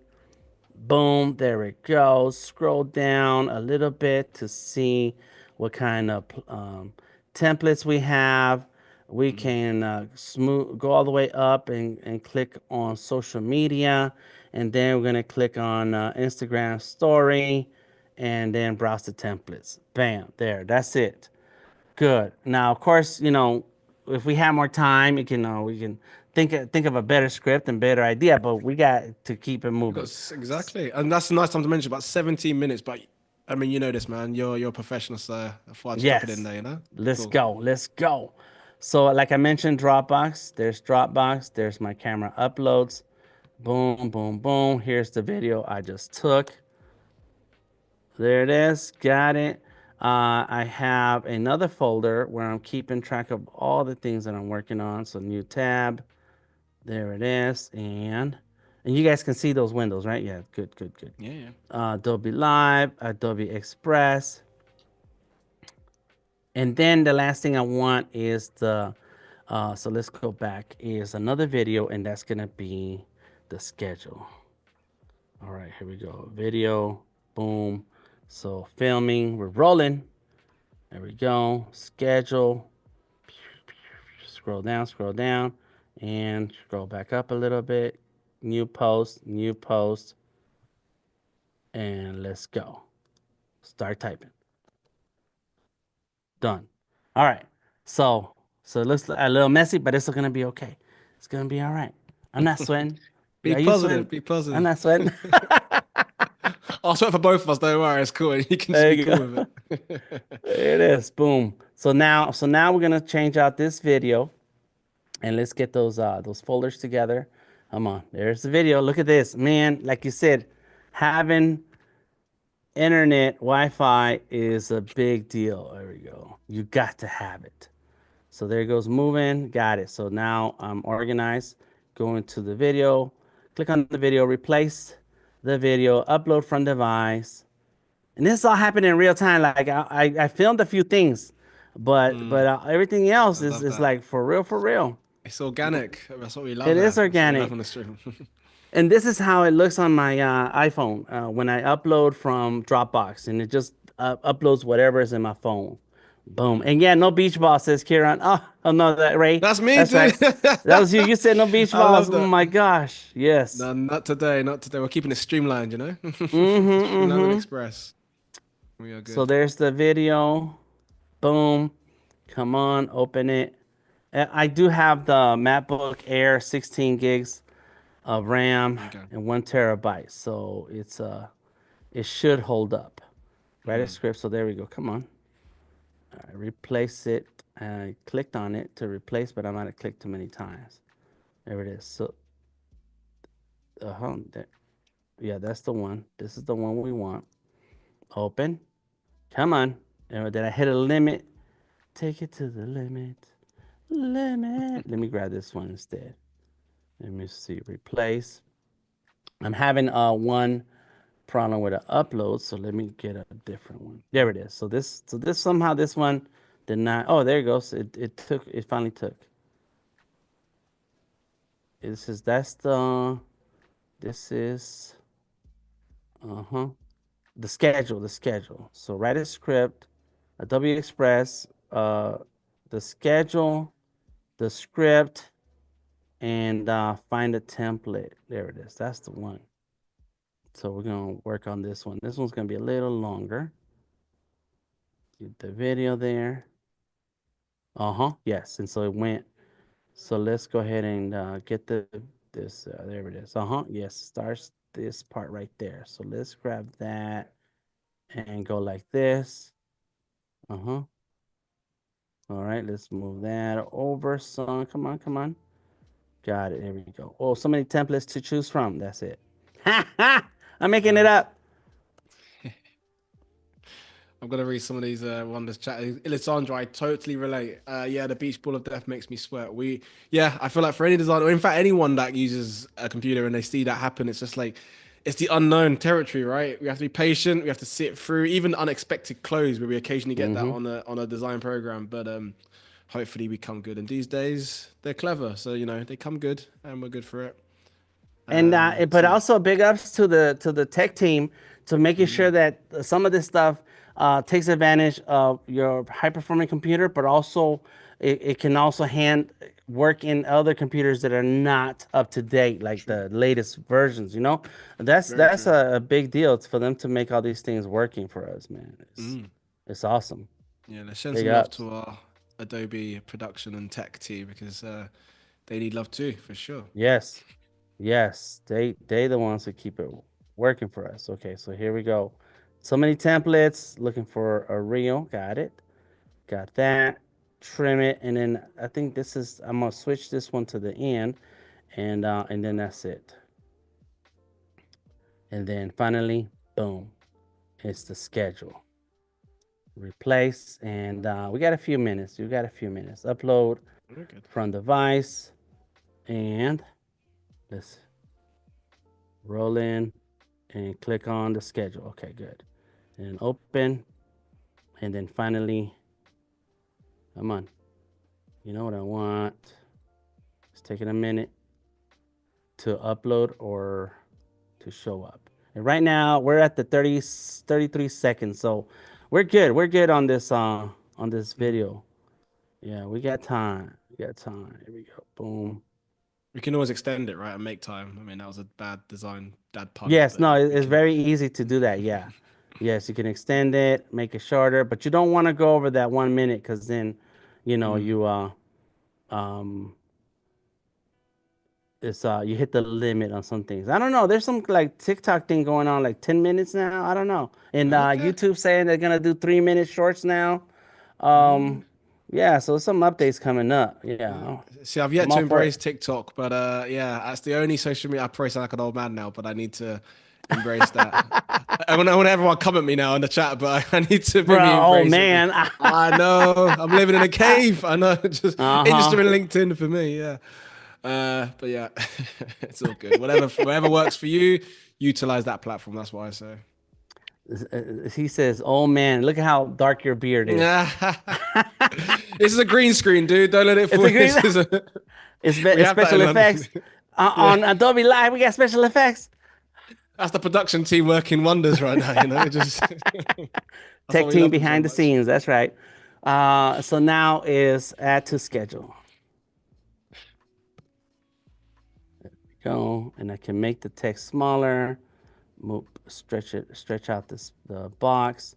Boom, there it goes. Scroll down a little bit to see what kind of templates we have. We can go all the way up and click on social media. And then we're going to click on Instagram story and then browse the templates. Bam, there, that's it. Good. Now, of course, if we have more time, we can think of a better script and better idea, but we got to keep it
You got
moving.
exactly, and that's a nice time to mention about 17 minutes. But I mean, you know this, man. You're a professional, so I thought I'd just drop it in
Yes.
there.
Let's
Cool.
go. Let's go. So, like I mentioned, Dropbox. There's Dropbox. There's my camera uploads. Boom, boom, boom. Here's the video I just took. There it is. Got it. I have another folder where I'm keeping track of all the things that I'm working on. So, new tab. There it is. And you guys can see those windows, right? Yeah, good.
Yeah, yeah.
Adobe Live, Adobe Express. And then the last thing I want is so let's go back, is another video, and that's gonna be the schedule. All right, here we go. Video, boom. So filming, we're rolling. There we go. Schedule. Scroll down, and scroll back up a little bit. New post, and let's go. Start typing. Done. All right. So it looks a little messy, but it's gonna be okay. It's gonna be all right. I'm not sweating.
Be
Are you
positive.
sweating?
Be
I'm
positive.
not sweating.
I'll sweat for both of us. Don't worry. It's cool. You can just
There
be
you
cool
go.
with it.
There it is. Boom. So now we're gonna change out this video. And let's get those folders together. Come on, there's the video. Look at this, man. Like you said, having internet Wi-Fi is a big deal. There we go. You got to have it. So there it goes, moving. Got it. So now I'm organized. Go into the video. Click on the video. Replace the video. Upload from device. And this all happened in real time. Like I filmed a few things, but everything else
I
is
love
is
that.
like for real, for real.
It's organic. That's what we
It
love
is
here. That's what we love
organic.
on the stream.
And this is how it looks on my iPhone when I upload from Dropbox, and it just uploads whatever is in my phone. Boom. And yeah, no beach balls, says Kieran. Oh no, that Ray.
That's me,
That's
dude.
right. That was you. You said no beach
I
balls.
love
Oh
that.
my gosh. Yes.
No, not today. Not today. We're keeping it streamlined, you know?
Mm-hmm.
Streamlined and
Mm-hmm.
express. We are
So
good.
there's the video. Boom. Come on, open it. I do have the MacBook Air 16 gigs of RAM
Okay.
and 1 terabyte. So it should hold up. Write a
Mm.
script. So there we go. Come on. Replace it. I clicked on it to replace, but I might have clicked too many times. There it is. So, there, yeah, that's the one. This is the one we want. Open. Come on. Did I hit a limit? Take it to the limit. Limit. Let me grab this one instead. Let me see. Replace. I'm having one problem with an upload, so let me get a different one. There it is. So this somehow this one did not. Oh, there it goes. It finally took. This is that's the this is uh-huh the schedule. So write a script, Adobe Express, the schedule, the script, and find a template. There it is. That's the one. So we're gonna work on this one. This one's gonna be a little longer. Get the video there. Yes. And so it went. So let's go ahead and get this. There it is. Yes. Starts this part right there. So let's grab that and go like this. All right. Let's move that over. So come on, come on. Got it. There we go. Oh, so many templates to choose from. That's it. Ha ha! I'm making it
Nice.
up.
I'm gonna read some of these on this chat. Alessandro, I totally relate. Yeah, the beach ball of death makes me sweat. Yeah, I feel like for any designer, or in fact anyone that uses a computer and they see that happen, it's just like it's the unknown territory, right? We have to be patient. We have to sit through even unexpected close, where we occasionally get that
Mm-hmm.
on a design program. But hopefully we come good. And these days they're clever, so they come good, and we're good for it.
And but
So yeah.
also big ups to the tech team to making sure
Mm,
that some of this stuff takes advantage of your high performing computer, but also it can also hand work in other computers that are not up to date, like
true.
the latest versions. That's
Very
that's
true.
a big deal. It's for them to make all these things working for us, man.
Mm.
It's awesome.
Yeah, let's send
Big
some love
ups.
to our Adobe production and tech team because they need love too, for sure.
Yes. Yes, they the ones who keep it working for us. Okay, so here we go. So many templates. Looking for a reel. Got it. Got that. Trim it, and then I think this is. I'm gonna switch this one to the end, and then that's it. And then finally, boom, it's the schedule. Replace, and we got a few minutes. You got a few minutes. Upload
Very good.
from device, and let's roll in and click on the schedule. Okay, good. And open. And then finally, come on. You know what I want? It's taking a minute to upload or to show up. And right now we're at the 33 seconds. So we're good. We're good on this
Mm.
video. Yeah, we got time. We got time. Here we go. Boom.
We can always extend it, right, and make time. I mean, that was a bad design, bad pun,
Yes,
but
no,
yeah, we
it's
can.
very easy to do that. Yeah. Yes, you can extend it, make it shorter, but you don't want to go over that 1 minute because then,
Mm.
you um it's you hit the limit on some things. I don't know. There's some like TikTok thing going on like 10 minutes now. I don't know. And
Okay.
YouTube saying they're gonna do 3 minute shorts now.
Okay.
Yeah, so some updates coming up.
Yeah.
Yeah,
See, I've yet
I'm
to
all for it.
embrace TikTok, but yeah, that's the only social media. I probably sound like an old man now, but I need to embrace that. I want everyone come at me now in the chat, but I need to
Bro,
maybe
oh
embrace it.
man.
I know I'm living in a cave. I know, just
Uh-huh.
Instagram and LinkedIn for me. Yeah, but yeah, it's all good. Whatever works for you, utilize that platform. That's what I say.
He says, "Oh man, look at how dark your beard is."
Yeah, this is a green screen, dude. Don't let it
It's
fool.
a green.
This is a, we
It's
have that
special
in
effects
London. Yeah.
on Adobe Live. We got special effects.
That's the production team working wonders right now, it just that's why
Tech
we
team
love them so
behind the
much.
scenes. That's right. So now is add to schedule. Go, and I can make the text smaller. Move, stretch out the box.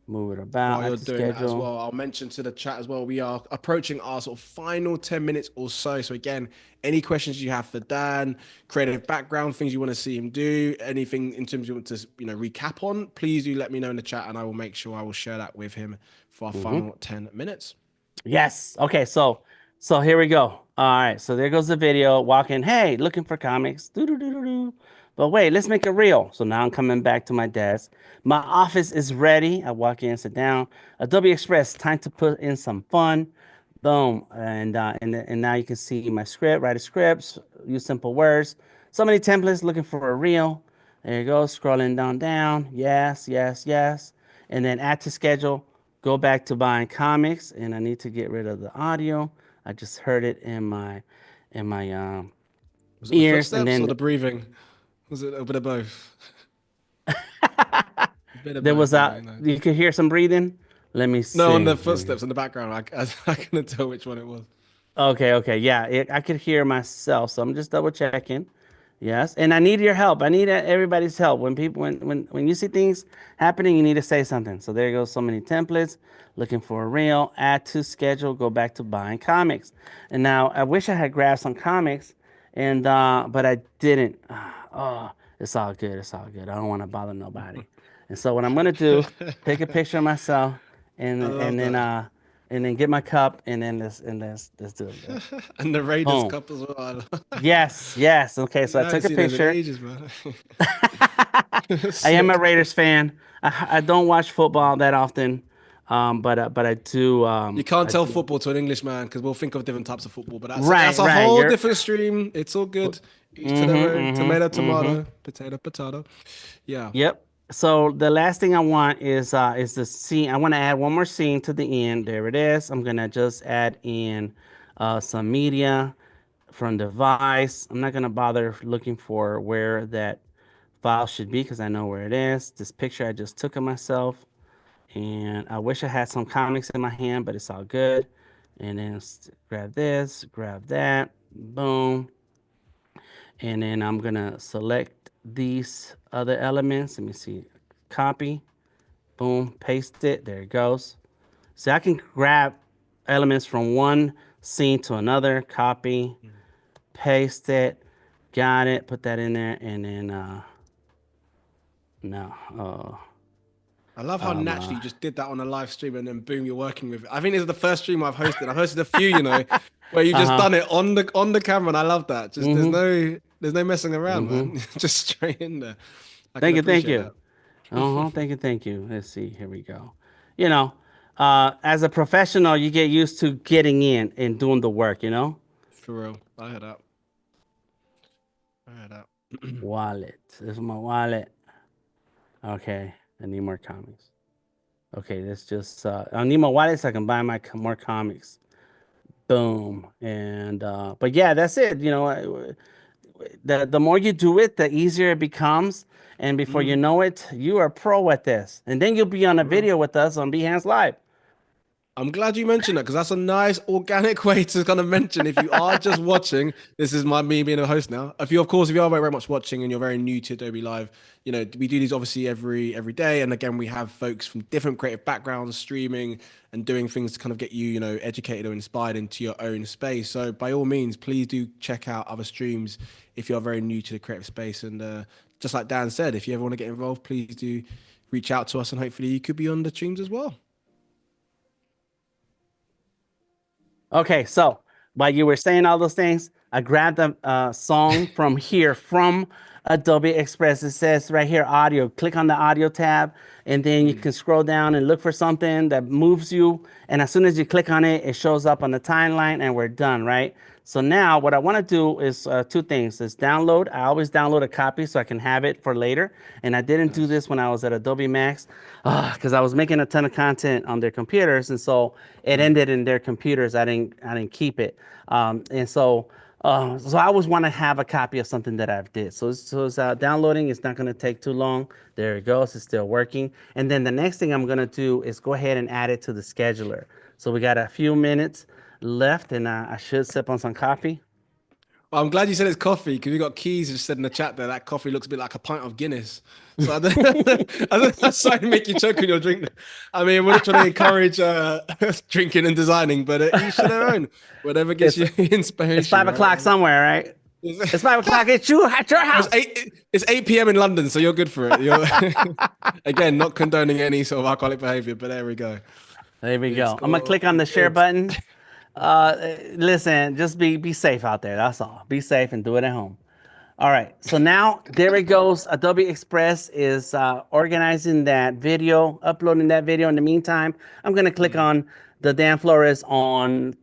Move it about.
While
Add
you're
to
doing that as
schedule.
well, I'll mention to the chat as well. We are approaching our sort of final 10 minutes or so. So again, any questions you have for Dan, creative background, things you want to see him do, anything in terms you want to, recap on, please do let me know in the chat and I will make sure I will share that with him for our
Mm-hmm.
final 10 minutes.
Yes. Okay. So here we go. All right. So there goes the video. Walking. Hey, looking for comics. Doo doo doo doo doo. But wait, let's make it real. So now I'm coming back to my desk. My office is ready. I walk in, sit down. Adobe Express. Time to put in some fun. Boom. And now you can see my script. Write a script. Use simple words. So many templates. Looking for a reel. There you go. Scrolling down. Yes, yes, yes. And then add to schedule. Go back to buying comics, and I need to get rid of the audio. I just heard it in my
Was it the
ears, and
footsteps or
then
the breathing? Was it a bit of both? A bit of
there
both,
was
yeah.
you could hear some breathing. Let me
No, on
see.
the footsteps in the background, I couldn't tell which one it was.
Okay, yeah, I could hear myself, so I'm just double checking. Yes, and I need your help. I need everybody's help. When people, when you see things happening, you need to say something. So there goes so many templates. Looking for a reel. Add to schedule. Go back to buying comics. And now I wish I had grabbed some comics, and but I didn't. Oh, it's all good. It's all good. I don't want to bother nobody. And so what I'm gonna do, take a picture of myself, and
I
and
love
then
that.
uh and then get my cup, and then let's do it.
And the Raiders
Boom.
Cup as well.
Yes, yes. Okay, so
I
I
haven't
took a
seen those in
picture.
ages, man.
I am a
Sick.
Raiders fan. I don't watch football that often, but I do.
You can't
I
tell
do.
football to an Englishman because we'll think of different types of football, but that's
Right,
a
right.
whole
You're.
different stream. It's all good. Each to their own. Tomato,
Mm-hmm. Mm-hmm.
tomato, potato, potato. Yeah.
Yep. So the last thing I want is the scene. I want to add one more scene to the end. There it is. I'm gonna just add in some media from device. I'm not gonna bother looking for where that file should be because I know where it is. This picture I just took of myself. And I wish I had some comics in my hand, but it's all good. And then grab this, grab that, boom. And then I'm gonna select these other elements. Let me see, copy, boom, paste it. There it goes. So I can grab elements from one scene to another, copy, paste it, got it, put that in there, and then no,
I love how
um, uh,
naturally you just did that on a live stream and then boom, you're working with it. I think this is the first stream I've hosted. I've hosted a few, where you just
uh-huh,
done it on the camera, and I love that. Just
mm-hmm,
there's no messing around,
mm-hmm.
man. Just straight in there. I can
Thank
appreciate
you.
that.
Uh-huh. Thank you. Let's see. Here we go. You know, as a professional, you get used to getting in and doing the work, you know?
For real. I heard that. I heard that.
Wallet. This is my wallet. Okay. I need more comics. Okay, let's just I need my wallet so I can buy more comics. Boom. And but yeah, that's it. The more you do it, the easier it becomes. And before you
Mm,
know it, you are pro at this. And then you'll be on a
for real.
video with us on Behance Live.
I'm glad you mentioned that because that's a nice organic way to kind of mention if you are just watching. This is me being a host now. If you are very, very much watching and you're very new to Adobe Live, we do these obviously every day. And again, we have folks from different creative backgrounds streaming and doing things to kind of get you, educated or inspired into your own space. So by all means, please do check out other streams if you're very new to the creative space. And just like Dan said, if you ever want to get involved, please do reach out to us and hopefully you could be on the streams as well.
Okay, so while you were saying all those things, I grabbed a song from here from Adobe Express. It says right here, audio. Click on the audio tab, and then you
Mm.
can scroll down and look for something that moves you. And as soon as you click on it, it shows up on the timeline, and we're done, right? So now what I want to do is two things. Is download. I always download a copy so I can have it for later. And I didn't do
Nice.
this when I was at Adobe Max because I was making a ton of content on their computers, and so it
Mm.
ended in their computers. I didn't keep it. And so I always want to have a copy of something that I've did. So it's downloading. It's not going to take too long. There it goes. It's still working. And then the next thing I'm going to do is go ahead and add it to the scheduler. So we got a few minutes left, and I should sip on some coffee.
Well, I'm glad you said it's coffee because we got Keys just said in the chat there that coffee looks a bit like a pint of Guinness. So I don't, I don't that's trying to make you choke on your drink. I mean, we're not trying to encourage drinking and designing, but each to their own. Whatever gives
It's
you
it's
inspiration,
5 o'clock
right?
somewhere, right? It's
It's,
5 o'clock at your
it's
house.
eight. It's 8 p.m. in London, so you're good for it. You're again not condoning any sort of alcoholic behavior, but there we go.
There we
It's
go. I'm gonna click
all
on the share
good.
button. Listen, just be safe out there. That's all. Be safe and do it at home. All right. So now there it goes. Adobe Express is organizing that video, uploading that video. In the meantime, I'm gonna click
Mm.
on the Dan Flores on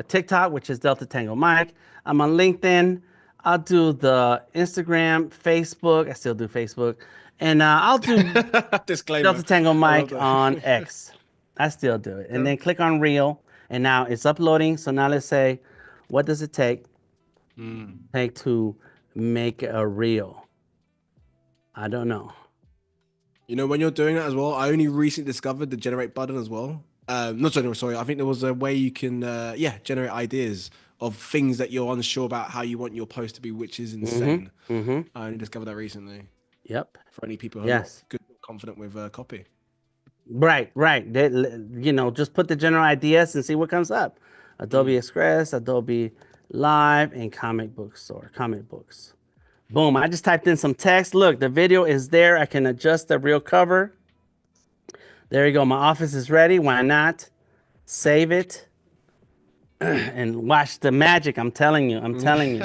TikTok, which is Delta Tango Mike. I'm on LinkedIn. I'll do the Instagram, Facebook. I still do Facebook, and I'll do Delta
Disclaimer.
Tango
I love
Mike on
that.
X. I still do it. And
Okay.
then click on Reel. And now it's uploading. So now let's say, what does it
Mm.
take to make a reel? I don't know.
You know, when you're doing that as well, I only recently discovered the generate button as well. Not generate, sorry. I think there was a way you can, yeah, generate ideas of things that you're unsure about how you want your post to be, which is
Mm-hmm.
insane.
Mm-hmm.
I only discovered that recently
Yep.
for any people who are not
Yes.
good, confident with copy.
Right, right. Just put the general ideas and see what comes up. Adobe
Mm.
Express, Adobe Live, and comic books or comic books. Boom. I just typed in some text. Look, the video is there. I can adjust the real cover. There you go. My office is ready. Why not? Save it and watch the magic. I'm telling you. I'm telling you.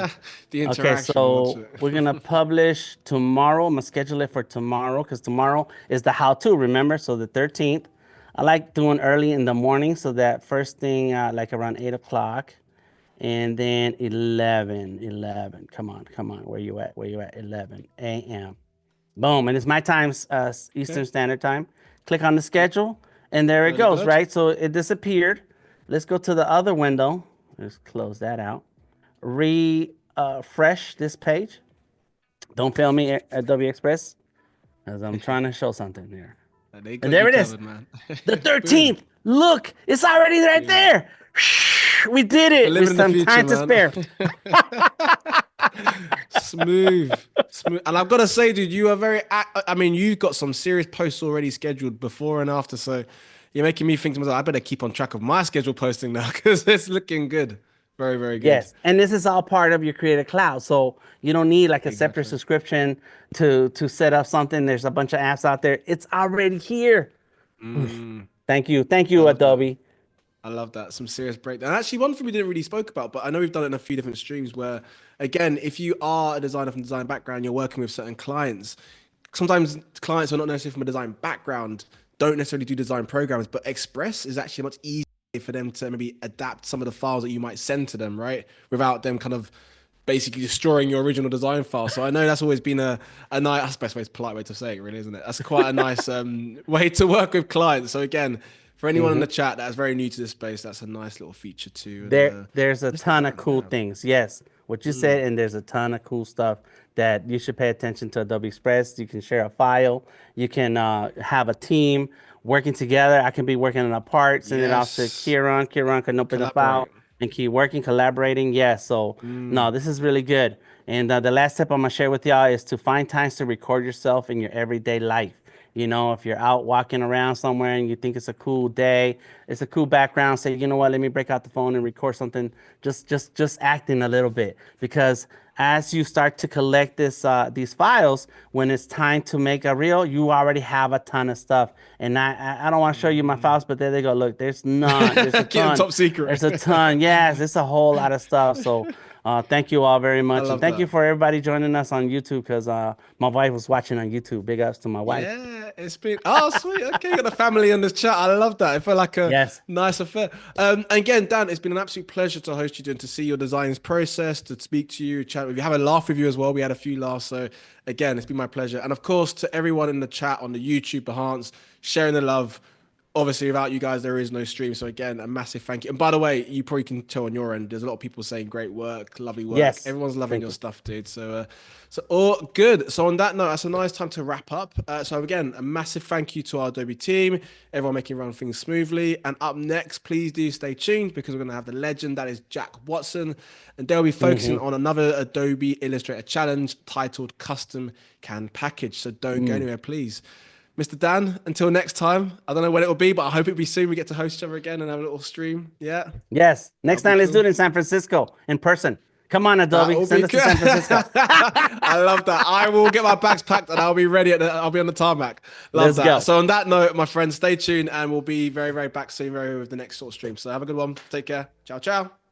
The
Okay,
interaction, watch
so
it.
we're gonna publish tomorrow. I'm gonna schedule it for tomorrow because tomorrow is the how-to. Remember, so the 13th. I like doing early in the morning, so that first thing like around 8 o'clock, and then 11. Come on, come on. Where you at? Where you at? 11 a.m. Boom, and it's my time,
Okay,
Eastern Standard Time. Click on the schedule, and there it
early
goes,
bird.
right? So it disappeared. Let's go to the other window. Let's close that out. Refresh this page. Don't fail me, Adobe Express, as I'm trying to show something here.
They
And
got
there
you
it is,
covered, man.
the
Boom.
13th. Look, it's already right
Yeah.
there. We did
We're
it with
living in the
some
future,
time to
man.
spare.
Smooth, smooth. And I've got to say, dude, you are very. I mean, you've got some serious posts already scheduled before and after. So you're making me think to myself, I better keep on track of my schedule posting now because it's looking good. Very, very good.
Yes, and this is all part of your Creative Cloud, so you don't need like a separate
Exactly.
subscription to set up something. There's a bunch of apps out there. It's already here.
Mm,
Thank
I
you,
love that.
Adobe.
I love that. Some serious breakdown. And actually, one thing we didn't really spoke about, but I know we've done it in a few different streams where, again, if you are a designer from a design background, you're working with certain clients. Sometimes clients are not necessarily from a design background, don't necessarily do design programs, but Express is actually much easier for them to maybe adapt some of the files that you might send to them, right? Without them kind of basically destroying your original design file. So I know that's always been a nice, that's the best way, polite way to say it, really, isn't it? That's quite a nice way to work with clients. So again, for anyone in
hmm
the chat that's very new to this space, that's a nice little feature too. And
There's a
just take
ton of
time.
cool
Yeah.
things. Yes, what you said, and there's a ton of cool stuff that you should pay attention to. Adobe Express. You can share a file. You can have a team working together. I can be working on a part, send it off to
Yes.
Kieran. Kieran can open the file
Collaborate.
and keep working, collaborating. Yeah. So no,
Mm.
this is really good. And the last tip I'm gonna share with y'all is to find times to record yourself in your everyday life. You know, if you're out walking around somewhere and you think it's a cool day, it's a cool background, say, you know what, let me break out the phone and record something, just acting a little bit. Because as you start to collect these files, when it's time to make a reel, you already have a ton of stuff. And I don't want to show you my files, but there they go. Look, there's a
Keep them
ton.
top secret.
There's a ton. Yes, it's a whole lot of stuff. So thank you all very
I
much. And
love
thank you
that.
for everybody joining us on YouTube because my wife was watching on YouTube. Big ups to my wife.
Yeah, it's been sweet. Okay, you got the family in this chat. I love that. It felt like a
Yes.
nice affair. And again, Dan, it's been an absolute pleasure to host you and to see your designs process, to speak to you, chat with you, have a laugh with you as well. We had a few laughs. So again, it's been my pleasure. And of course, to everyone in the chat on the YouTube, Behance, sharing the love. Obviously, without you guys, there is no stream. So again, a massive thank you. And by the way, you probably can tell on your end, there's a lot of people saying great work, lovely work.
Yes.
Everyone's loving
Thank
your
you.
stuff, dude. So all good. So on that note, that's a nice time to wrap up. So again, a massive thank you to our Adobe team, everyone making run things smoothly. And up next, please do stay tuned because we're going to have the legend that is Jack Watson, and they'll be focusing on another Adobe Illustrator challenge titled Custom Can Package. So don't go anywhere, please. Mr. Dan, until next time, I don't know when it will be, but I hope it'll be soon. We get to host each other again and have a little stream. Yeah,
Yes.
that'll
Next
be
time, let's do
cool.
it in San Francisco in person. Come on,
That
Adobe.
will be
Send us to
good.
San Francisco.
I love that. I will get my bags packed and I'll be ready. I'll be on the tarmac. Love
Let's
that.
go.
So on that note, my friends, stay tuned and we'll be very, very back soon, very with the next sort of stream. So have a good one. Take care. Ciao, ciao.